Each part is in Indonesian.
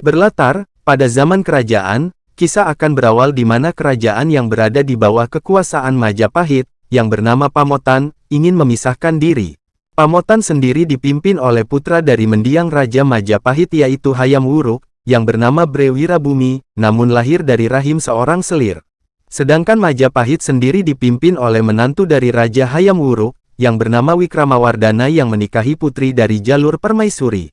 Berlatar pada zaman kerajaan, kisah akan berawal di mana kerajaan yang berada di bawah kekuasaan Majapahit, yang bernama Pamotan, ingin memisahkan diri. Pamotan sendiri dipimpin oleh putra dari mendiang Raja Majapahit yaitu Hayam Wuruk, yang bernama Bre Wirabumi, namun lahir dari rahim seorang selir. Sedangkan Majapahit sendiri dipimpin oleh menantu dari Raja Hayam Wuruk, yang bernama Wikramawardhana yang menikahi putri dari jalur permaisuri.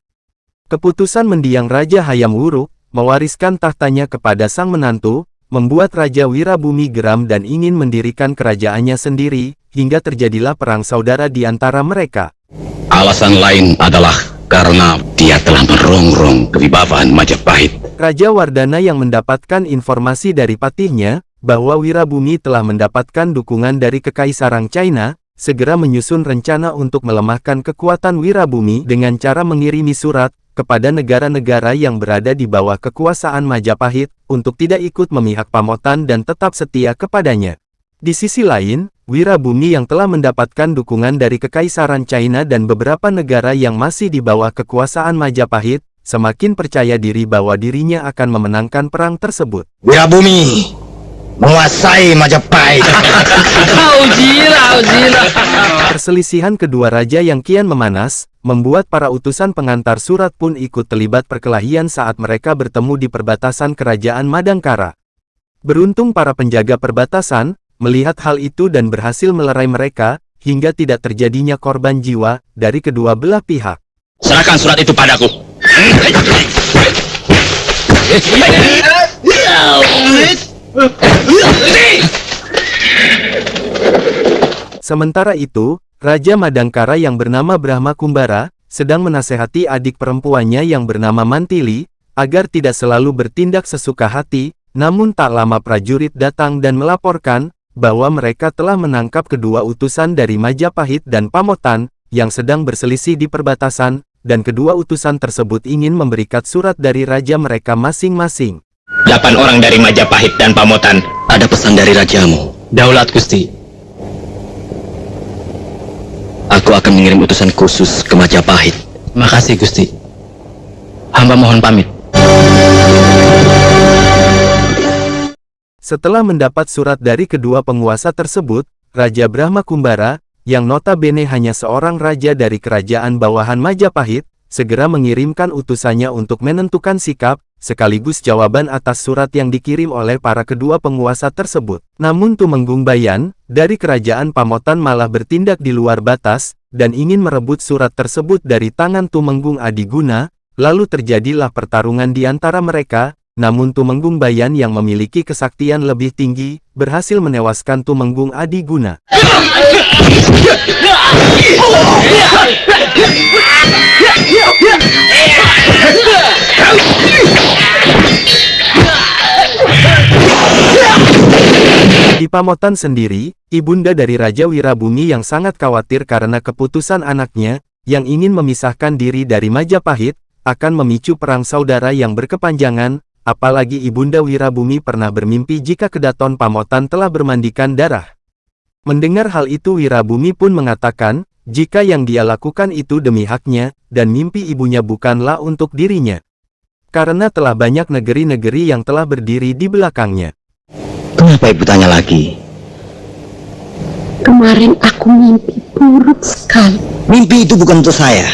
Keputusan mendiang Raja Hayam Wuruk, mewariskan tahtanya kepada sang menantu, membuat Raja Wirabumi geram dan ingin mendirikan kerajaannya sendiri, hingga terjadilah perang saudara di antara mereka. Alasan lain adalah karena dia telah merongrong kewibawaan Majapahit. Raja Wardhana yang mendapatkan informasi dari patihnya, bahwa Wirabumi telah mendapatkan dukungan dari Kekaisaran China, segera menyusun rencana untuk melemahkan kekuatan Wirabumi dengan cara mengirimi surat kepada negara-negara yang berada di bawah kekuasaan Majapahit, untuk tidak ikut memihak Pamotan dan tetap setia kepadanya. Di sisi lain, Wirabumi yang telah mendapatkan dukungan dari Kekaisaran China dan beberapa negara yang masih di bawah kekuasaan Majapahit, semakin percaya diri bahwa dirinya akan memenangkan perang tersebut. Wirabumi menguasai Majapahit. Perselisihan kedua raja yang kian memanas, membuat para utusan pengantar surat pun ikut terlibat perkelahian saat mereka bertemu di perbatasan kerajaan Madangkara. Beruntung para penjaga perbatasan, melihat hal itu dan berhasil melerai mereka, hingga tidak terjadinya korban jiwa dari kedua belah pihak. Serahkan surat itu padaku. Sementara itu, Raja Madangkara yang bernama Brahma Kumbara, sedang menasehati adik perempuannya yang bernama Mantili, agar tidak selalu bertindak sesuka hati, namun tak lama prajurit datang dan melaporkan, bahwa mereka telah menangkap kedua utusan dari Majapahit dan Pamotan, yang sedang berselisih di perbatasan, dan kedua utusan tersebut ingin memberikan surat dari raja mereka masing-masing. 8 orang dari Majapahit dan Pamotan. Ada pesan dari rajamu. Daulat Gusti. Aku akan mengirim utusan khusus ke Majapahit. Makasih Gusti. Hamba mohon pamit. Setelah mendapat surat dari kedua penguasa tersebut, Raja Brahma Kumbara, yang notabene hanya seorang raja dari kerajaan bawahan Majapahit, segera mengirimkan utusannya untuk menentukan sikap, sekaligus jawaban atas surat yang dikirim oleh para kedua penguasa tersebut. Namun Tumenggung Bayan, dari kerajaan Pamotan malah bertindak di luar batas, dan ingin merebut surat tersebut dari tangan Tumenggung Adiguna, lalu terjadilah pertarungan di antara mereka, namun Tumenggung Bayan yang memiliki kesaktian lebih tinggi, berhasil menewaskan Tumenggung Adiguna. Di Pamotan sendiri, ibunda dari Raja Wirabumi yang sangat khawatir karena keputusan anaknya, yang ingin memisahkan diri dari Majapahit, akan memicu perang saudara yang berkepanjangan, apalagi ibunda Wirabumi pernah bermimpi jika kedaton Pamotan telah bermandikan darah. Mendengar hal itu Wirabumi pun mengatakan, jika yang dia lakukan itu demi haknya, dan mimpi ibunya bukanlah untuk dirinya. Karena telah banyak negeri-negeri yang telah berdiri di belakangnya. Kenapa ibu tanya lagi? Kemarin aku mimpi buruk sekali. Mimpi itu bukan untuk saya.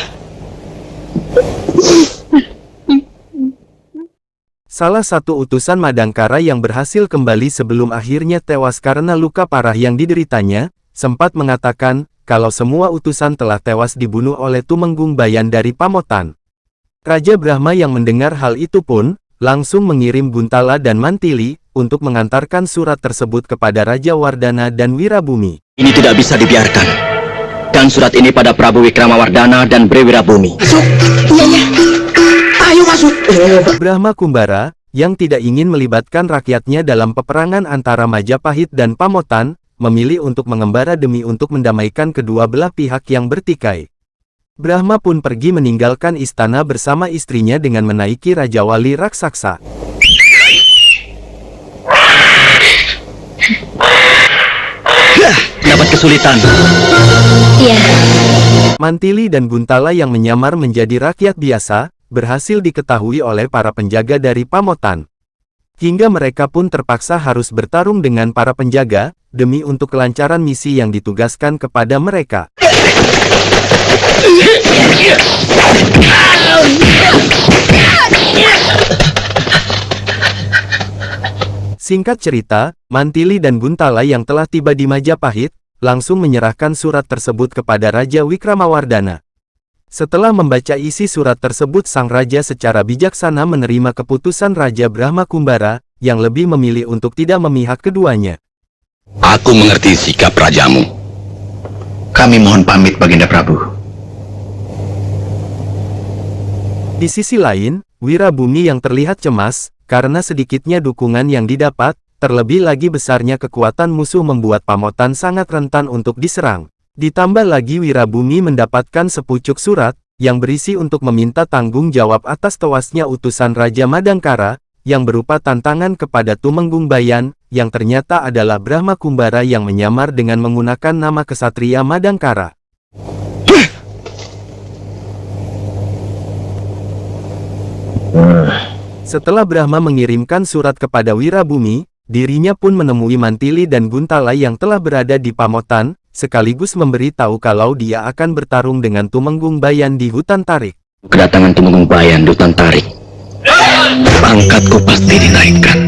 Salah satu utusan Madangkara yang berhasil kembali sebelum akhirnya tewas karena luka parah yang dideritanya, sempat mengatakan, kalau semua utusan telah tewas dibunuh oleh Tumenggung Bayan dari Pamotan. Raja Brahma yang mendengar hal itu pun, langsung mengirim Guntala dan Mantili, untuk mengantarkan surat tersebut kepada Raja Wardhana dan Wirabumi. Ini tidak bisa dibiarkan. Dan surat ini pada Prabu Wikramawardhana dan Bre Wirabumi. Masuk, iya. Ayo masuk. Brahma Kumbara, yang tidak ingin melibatkan rakyatnya dalam peperangan antara Majapahit dan Pamotan, memilih untuk mengembara demi untuk mendamaikan kedua belah pihak yang bertikai. Brahma pun pergi meninggalkan istana bersama istrinya dengan menaiki Raja Wali raksasa. Dapat kesulitan. Iya. Mantili dan Guntala yang menyamar menjadi rakyat biasa, berhasil diketahui oleh para penjaga dari Pamotan. Hingga mereka pun terpaksa harus bertarung dengan para penjaga, demi untuk kelancaran misi yang ditugaskan kepada mereka. Singkat cerita, Mantili dan Guntala yang telah tiba di Majapahit, langsung menyerahkan surat tersebut kepada Raja Wikramawardhana. Setelah membaca isi surat tersebut, sang raja secara bijaksana menerima keputusan Raja Brahma Kumbara, yang lebih memilih untuk tidak memihak keduanya. Aku mengerti sikap rajamu. Kami mohon pamit, Baginda Prabu. Di sisi lain, Wirabumi yang terlihat cemas, karena sedikitnya dukungan yang didapat, terlebih lagi besarnya kekuatan musuh membuat Pamotan sangat rentan untuk diserang. Ditambah lagi Wirabumi mendapatkan sepucuk surat, yang berisi untuk meminta tanggung jawab atas tewasnya utusan Raja Madangkara, yang berupa tantangan kepada Tumenggung Bayan, yang ternyata adalah Brahma Kumbara yang menyamar dengan menggunakan nama kesatria Madangkara. Setelah Brahma mengirimkan surat kepada Wirabumi, dirinya pun menemui Mantili dan Guntala yang telah berada di Pamotan, sekaligus memberi tahu kalau dia akan bertarung dengan Tumenggung Bayan di hutan tarik. Kedatangan Tumenggung Bayan di hutan tarik. Pangkatku pasti dinaikkan.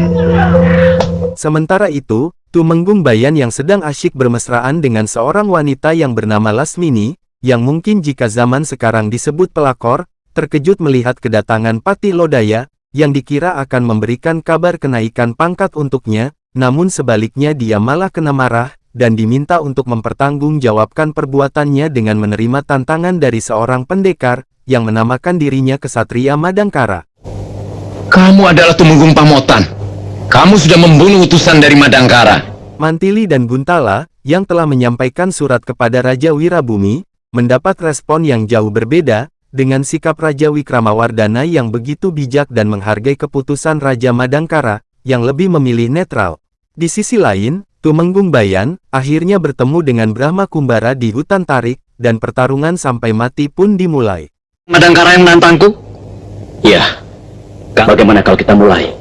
Sementara itu, Tumenggung Bayan yang sedang asyik bermesraan dengan seorang wanita yang bernama Lasmini, yang mungkin jika zaman sekarang disebut pelakor, terkejut melihat kedatangan Patih Lodaya, yang dikira akan memberikan kabar kenaikan pangkat untuknya, namun sebaliknya dia malah kena marah, dan diminta untuk mempertanggungjawabkan perbuatannya dengan menerima tantangan dari seorang pendekar, yang menamakan dirinya Kesatria Madangkara. Kamu adalah Tumenggung Pamotan. Kamu sudah membunuh utusan dari Madangkara. Mantili dan Guntala, yang telah menyampaikan surat kepada Raja Wirabumi, mendapat respon yang jauh berbeda, dengan sikap Raja Wikramawardhana yang begitu bijak dan menghargai keputusan Raja Madangkara, yang lebih memilih netral. Di sisi lain, Tumenggung Bayan akhirnya bertemu dengan Brahma Kumbara di hutan tarik, dan pertarungan sampai mati pun dimulai. Madangkara yang menantangku? Ya. Bagaimana kalau kita mulai?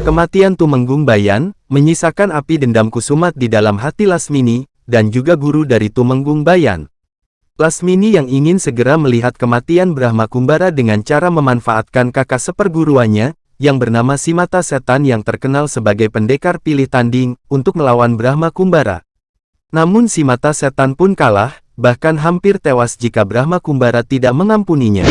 Kematian Tumenggung Bayan menyisakan api dendam kusumat di dalam hati Lasmini, dan juga guru dari Tumenggung Bayan. Lasmini yang ingin segera melihat kematian Brahma Kumbara dengan cara memanfaatkan kakak seperguruannya, yang bernama Simata Setan yang terkenal sebagai pendekar pilih tanding, untuk melawan Brahma Kumbara. Namun Simata Setan pun kalah, bahkan hampir tewas jika Brahma Kumbara tidak mengampuninya.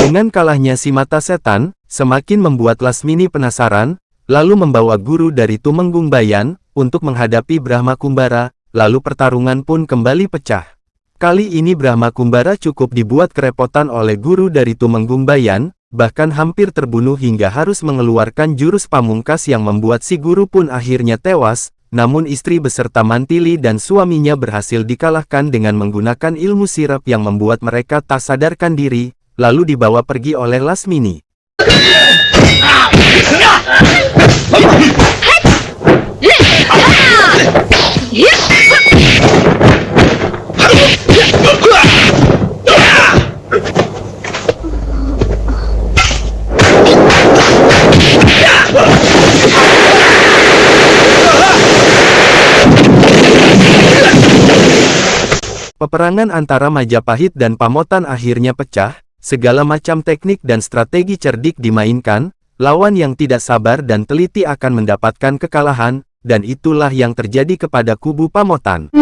Dengan kalahnya Simata Setan, semakin membuat Lasmini penasaran, lalu membawa guru dari Tumenggung Bayan, untuk menghadapi Brahma Kumbara, lalu pertarungan pun kembali pecah. Kali ini Brahma Kumbara cukup dibuat kerepotan oleh guru dari Tumenggung Bayan, bahkan hampir terbunuh hingga harus mengeluarkan jurus pamungkas yang membuat si guru pun akhirnya tewas, namun istri beserta Mantili dan suaminya berhasil dikalahkan dengan menggunakan ilmu sirap yang membuat mereka tak sadarkan diri, lalu dibawa pergi oleh Lasmini. Peperangan antara Majapahit dan Pamotan akhirnya pecah, segala macam teknik dan strategi cerdik dimainkan, lawan yang tidak sabar dan teliti akan mendapatkan kekalahan, dan itulah yang terjadi kepada kubu Pamotan.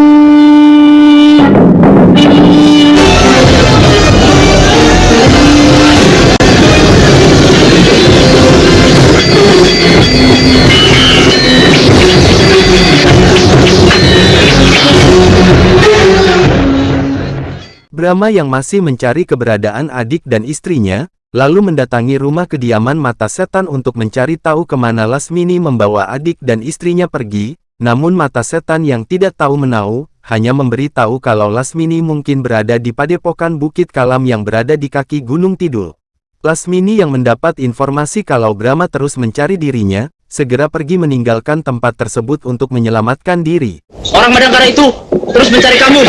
Brahma yang masih mencari keberadaan adik dan istrinya, lalu mendatangi rumah kediaman mata setan untuk mencari tahu kemana Lasmini membawa adik dan istrinya pergi, namun mata setan yang tidak tahu menahu, hanya memberi tahu kalau Lasmini mungkin berada di padepokan Bukit Kalam yang berada di kaki Gunung Tidul. Lasmini yang mendapat informasi kalau Brahma terus mencari dirinya, segera pergi meninggalkan tempat tersebut untuk menyelamatkan diri. Orang Madangkara itu terus mencari kamu.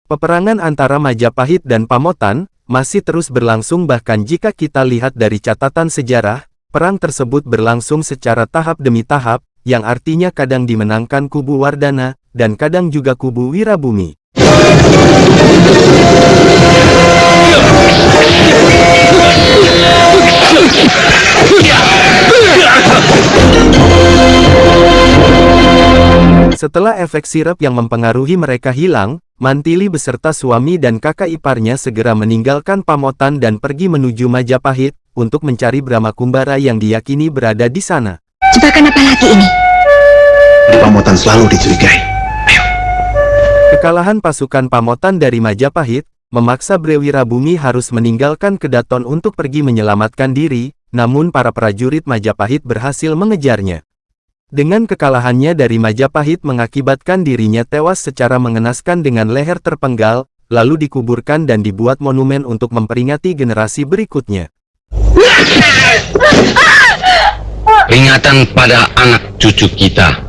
Peperangan antara Majapahit dan Pamotan masih terus berlangsung, bahkan jika kita lihat dari catatan sejarah, perang tersebut berlangsung secara tahap demi tahap, yang artinya kadang dimenangkan kubu Wardana, dan kadang juga kubu Wirabumi. Setelah efek sirap yang mempengaruhi mereka hilang, Mantili beserta suami dan kakak iparnya segera meninggalkan Pamotan dan pergi menuju Majapahit, untuk mencari Brahma Kumbara yang diyakini berada di sana. Jebakan apa lagi ini? Di Pamotan selalu dicurigai. Ayo. Kekalahan pasukan Pamotan dari Majapahit, memaksa Brewirabumi harus meninggalkan Kedaton untuk pergi menyelamatkan diri, namun para prajurit Majapahit berhasil mengejarnya. Dengan kekalahannya dari Majapahit mengakibatkan dirinya tewas secara mengenaskan dengan leher terpenggal, lalu dikuburkan dan dibuat monumen untuk memperingati generasi berikutnya. Peringatan pada anak cucu kita.